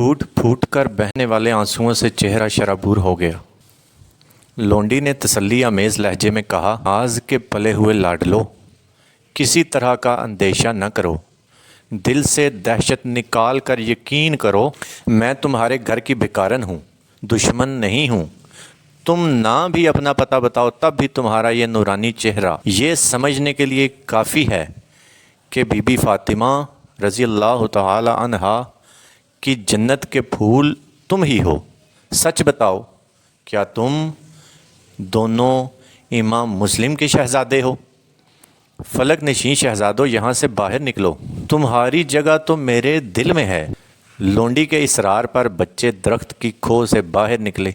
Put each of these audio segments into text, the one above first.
پھوٹ پھوٹ کر بہنے والے آنسوؤں سے چہرہ شرابور ہو گیا۔ لونڈی نے تسلی آمیز لہجے میں کہا، آز کے پلے ہوئے لاڈلو، کسی طرح کا اندیشہ نہ کرو، دل سے دہشت نکال کر یقین کرو، میں تمہارے گھر کی بھکارن ہوں، دشمن نہیں ہوں۔ تم نہ بھی اپنا پتہ بتاؤ تب بھی تمہارا یہ نورانی چہرہ یہ سمجھنے کے لیے کافی ہے کہ بی بی فاطمہ رضی اللہ تعالی عنہا کی جنت کے پھول تم ہی ہو۔ سچ بتاؤ، کیا تم دونوں امام مسلم کے شہزادے ہو؟ فلک نشین شہزادوں، یہاں سے باہر نکلو، تمہاری جگہ تو میرے دل میں ہے۔ لونڈی کے اصرار پر بچے درخت کی کھو سے باہر نکلے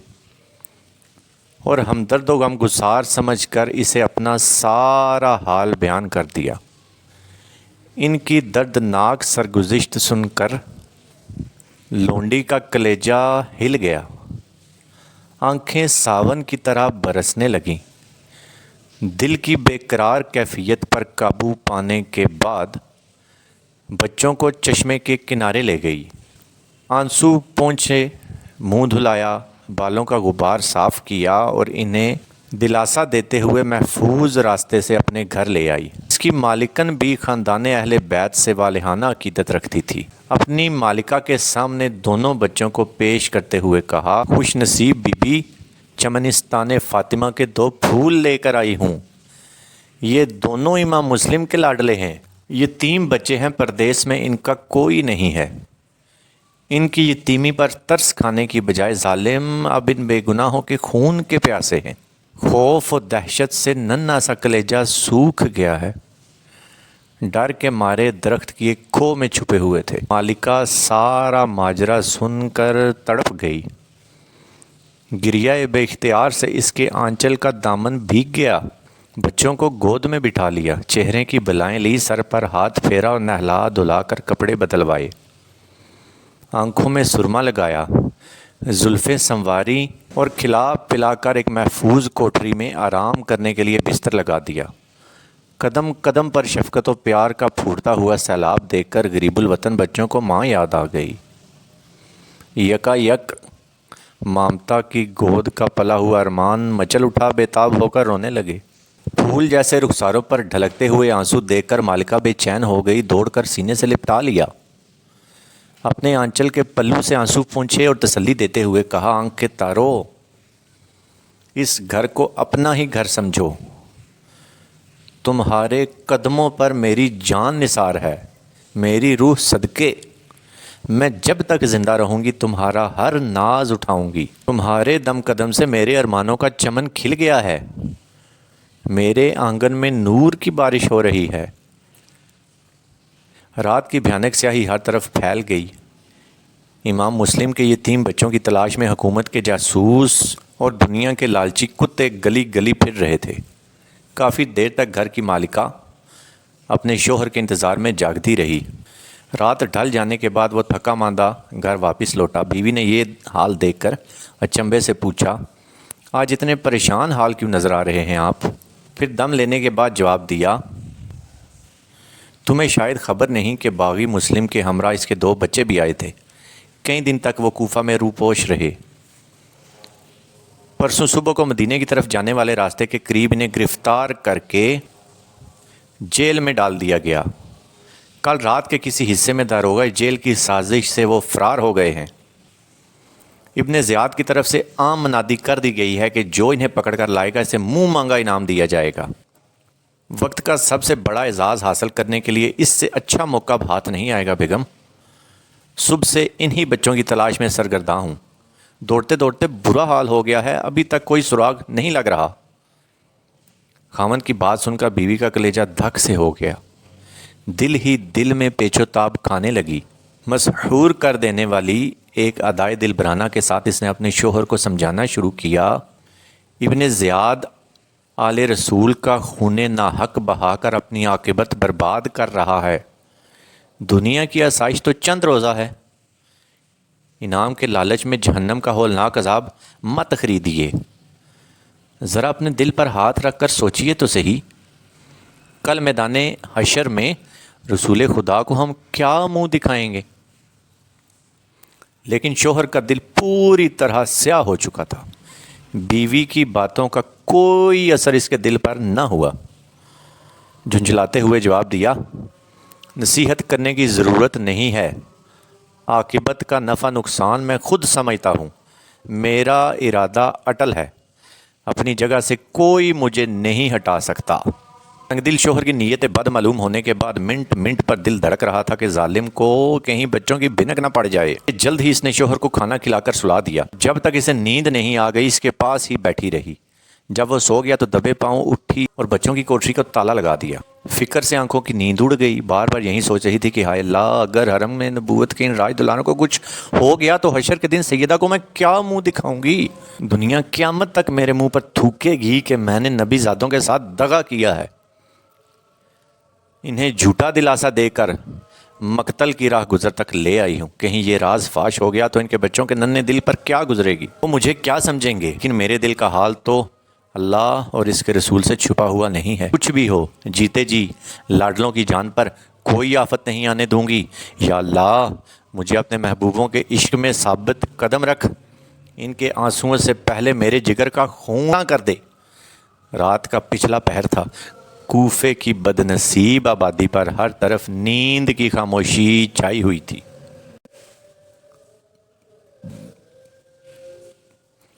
اور ہمدرد و غم گسار سمجھ کر اسے اپنا سارا حال بیان کر دیا۔ ان کی دردناک سرگزشت سن کر لونڈی کا کلیجہ ہل گیا، آنکھیں ساون کی طرح برسنے لگیں۔ دل کی بے قرار کیفیت پر قابو پانے کے بعد بچوں کو چشمے کے کنارے لے گئی، آنسو پونچھے، منہ دھلایا، بالوں کا غبار صاف کیا اور انہیں دلاسا دیتے ہوئے محفوظ راستے سے اپنے گھر لے آئی۔ اس کی مالکن بھی خاندان اہل بیت سے والہانہ عقیدت رکھتی تھی۔ اپنی مالکہ کے سامنے دونوں بچوں کو پیش کرتے ہوئے کہا، خوش نصیب بی بی، چمنستان فاطمہ کے 2 پھول لے کر آئی ہوں۔ یہ دونوں امام مسلم کے لاڈلے ہیں۔ یتیم بچے ہیں، پردیس میں ان کا کوئی نہیں ہے۔ ان کی یتیمی پر ترس کھانے کی بجائے ظالم اب ان بے گناہوں کے خون کے پیاسے ہیں۔ خوف و دہشت سے ننھا سا کلیجہ سوکھ گیا ہے، ڈر کے مارے درخت کی ایک کھو میں چھپے ہوئے تھے۔ مالکہ سارا ماجرا سن کر تڑپ گئی، گریہ بے اختیار سے اس کے آنچل کا دامن بھیگ گیا۔ بچوں کو گود میں بٹھا لیا، چہرے کی بلائیں لی، سر پر ہاتھ پھیرا اور نہلا دھلا کر کپڑے بدلوائے، آنکھوں میں سرما لگایا، زلفیں سنواری اور کھلا پلا کر ایک محفوظ کوٹری میں آرام کرنے کے لیے بستر لگا دیا۔ قدم قدم پر شفقت و پیار کا پھوٹتا ہوا سیلاب دیکھ کر غریب الوطن بچوں کو ماں یاد آ گئی۔ یکا یک مامتا کی گود کا پلا ہوا ارمان مچل اٹھا، بےتاب ہو کر رونے لگے۔ پھول جیسے رخساروں پر ڈھلکتے ہوئے آنسو دیکھ کر مالکہ بے چین ہو گئی، دوڑ کر سینے سے لپٹا لیا، اپنے آنچل کے پلو سے آنسو پونچھے اور تسلی دیتے ہوئے کہا، آنکھ کے تارو، اس گھر کو اپنا ہی گھر سمجھو، تمہارے قدموں پر میری جان نثار ہے، میری روح صدقے، میں جب تک زندہ رہوں گی تمہارا ہر ناز اٹھاؤں گی۔ تمہارے دم قدم سے میرے ارمانوں کا چمن کھل گیا ہے، میرے آنگن میں نور کی بارش ہو رہی ہے۔ رات کی بھیانک سیاہی ہر طرف پھیل گئی۔ امام مسلم کے یتیم بچوں کی تلاش میں حکومت کے جاسوس اور دنیا کے لالچی کتے گلی گلی پھر رہے تھے۔ کافی دیر تک گھر کی مالکہ اپنے شوہر کے انتظار میں جاگتی رہی۔ رات ڈھل جانے کے بعد وہ تھکا ماندہ گھر واپس لوٹا۔ بیوی نے یہ حال دیکھ کر اچنبھے سے پوچھا، آج اتنے پریشان حال کیوں نظر آ رہے ہیں آپ؟ پھر دم لینے کے بعد جواب دیا، تمہیں شاید خبر نہیں کہ باغی مسلم کے ہمراہ اس کے 2 بچے بھی آئے تھے۔ کئی دن تک وہ کوفہ میں روپوش رہے۔ پرسوں صبح کو مدینے کی طرف جانے والے راستے کے قریب انہیں گرفتار کر کے جیل میں ڈال دیا گیا۔ کل رات کے کسی حصے میں داروغہ جیل کی سازش سے وہ فرار ہو گئے ہیں۔ ابن زیاد کی طرف سے عام منادی کر دی گئی ہے کہ جو انہیں پکڑ کر لائے گا اسے منہ مانگا انعام دیا جائے گا۔ وقت کا سب سے بڑا اعزاز حاصل کرنے کے لیے اس سے اچھا موقع اب ہاتھ نہیں آئے گا بیگم۔ صبح سے انہی بچوں کی تلاش میں سرگرداں ہوں، دوڑتے دوڑتے برا حال ہو گیا ہے، ابھی تک کوئی سراغ نہیں لگ رہا۔ خاوند کی بات سن کر بیوی کا کلیجہ دھک سے ہو گیا، دل ہی دل میں پیچ و تاب کھانے لگی۔ مسحور کر دینے والی ایک ادائے دل برانہ کے ساتھ اس نے اپنے شوہر کو سمجھانا شروع کیا، ابن زیاد آل رسول کا خون ناحق بہا کر اپنی عاقبت برباد کر رہا ہے۔ دنیا کی آسائش تو چند روزہ ہے، انعام کے لالچ میں جہنم کا ہولناک عذاب مت خریدیے۔ ذرا اپنے دل پر ہاتھ رکھ کر سوچئے تو صحیح، کل میدان حشر میں رسول خدا کو ہم کیا منہ دکھائیں گے؟ لیکن شوہر کا دل پوری طرح سیاہ ہو چکا تھا۔ بیوی کی باتوں کا کوئی اثر اس کے دل پر نہ ہوا۔ جھنجھلاتے ہوئے جواب دیا، نصیحت کرنے کی ضرورت نہیں ہے، عاقبت کا نفع نقصان میں خود سمجھتا ہوں، میرا ارادہ اٹل ہے، اپنی جگہ سے کوئی مجھے نہیں ہٹا سکتا۔ تنگ دل شوہر کی نیت بد معلوم ہونے کے بعد منٹ منٹ پر دل دھڑک رہا تھا کہ ظالم کو کہیں بچوں کی بھنک نہ پڑ جائے۔ جلد ہی اس نے شوہر کو کھانا کھلا کر سلا دیا۔ جب تک اسے نیند نہیں آ گئی اس کے پاس ہی بیٹھی رہی۔ جب وہ سو گیا تو دبے پاؤں اٹھی اور بچوں کی کوٹری کو تالا لگا دیا۔ فکر سے آنکھوں کی نیند اڑ گئی، بار بار یہی سوچ رہی تھی کہ ہائے اللہ، اگر حرم میں نبوت کے ان راج دلانوں کو کچھ ہو گیا تو حشر کے دن سیدہ کو میں کیا منہ دکھاؤں گی؟ دنیا قیامت تک میرے منہ پر تھوکے گی کہ میں نے نبی زادوں کے ساتھ دغا کیا ہے۔ انہیں جھوٹا دلاسا دے کر مقتل کی راہ گزر تک لے آئی ہوں، کہیں یہ راز فاش ہو گیا تو ان کے بچوں کے ننھے دل پر کیا گزرے گی، وہ مجھے کیا سمجھیں گے؟ لیکن میرے دل کا حال تو اللہ اور اس کے رسول سے چھپا ہوا نہیں ہے۔ کچھ بھی ہو، جیتے جی لاڈلوں کی جان پر کوئی آفت نہیں آنے دوں گی۔ یا اللہ، مجھے اپنے محبوبوں کے عشق میں ثابت قدم رکھ، ان کے آنسوؤں سے پہلے میرے جگر کا خون نہ کر دے۔ رات کا پچھلا پہر تھا۔ کوفے کی بدنصیب آبادی پر ہر طرف نیند کی خاموشی چھائی ہوئی تھی۔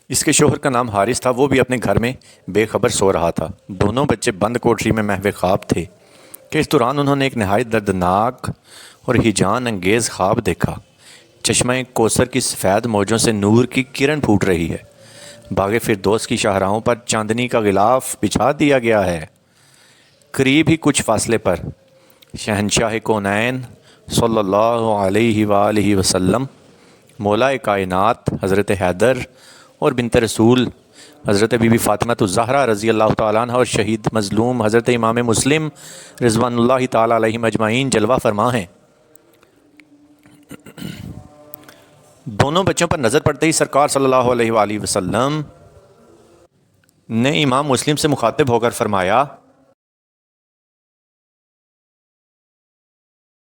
اس کے شوہر کا نام حارث تھا، وہ بھی اپنے گھر میں بے خبر سو رہا تھا۔ دونوں بچے بند کوٹری میں محو خواب تھے کہ اس دوران انہوں نے ایک نہایت دردناک اور ہیجان انگیز خواب دیکھا۔ چشمہ کوثر کی سفید موجوں سے نور کی کرن پھوٹ رہی ہے۔ باغ فردوس کی شاہراہوں پر چاندنی کا غلاف بچھا دیا گیا ہے۔ قریب ہی کچھ فاصلے پر شہنشاہ کونین صلی اللہ علیہ وآلہ وسلم، مولا کائنات حضرت حیدر اور بنت رسول حضرت بی بی فاطمہ الزہرا رضی اللہ تعالیٰ عنہ اور شہید مظلوم حضرت امام مسلم رضوان اللہ تعالیٰ علیہم اجمعین جلوہ فرما ہیں۔ دونوں بچوں پر نظر پڑتے ہی سرکار صلی اللہ علیہ وآلہ وسلم نے امام مسلم سے مخاطب ہو کر فرمایا،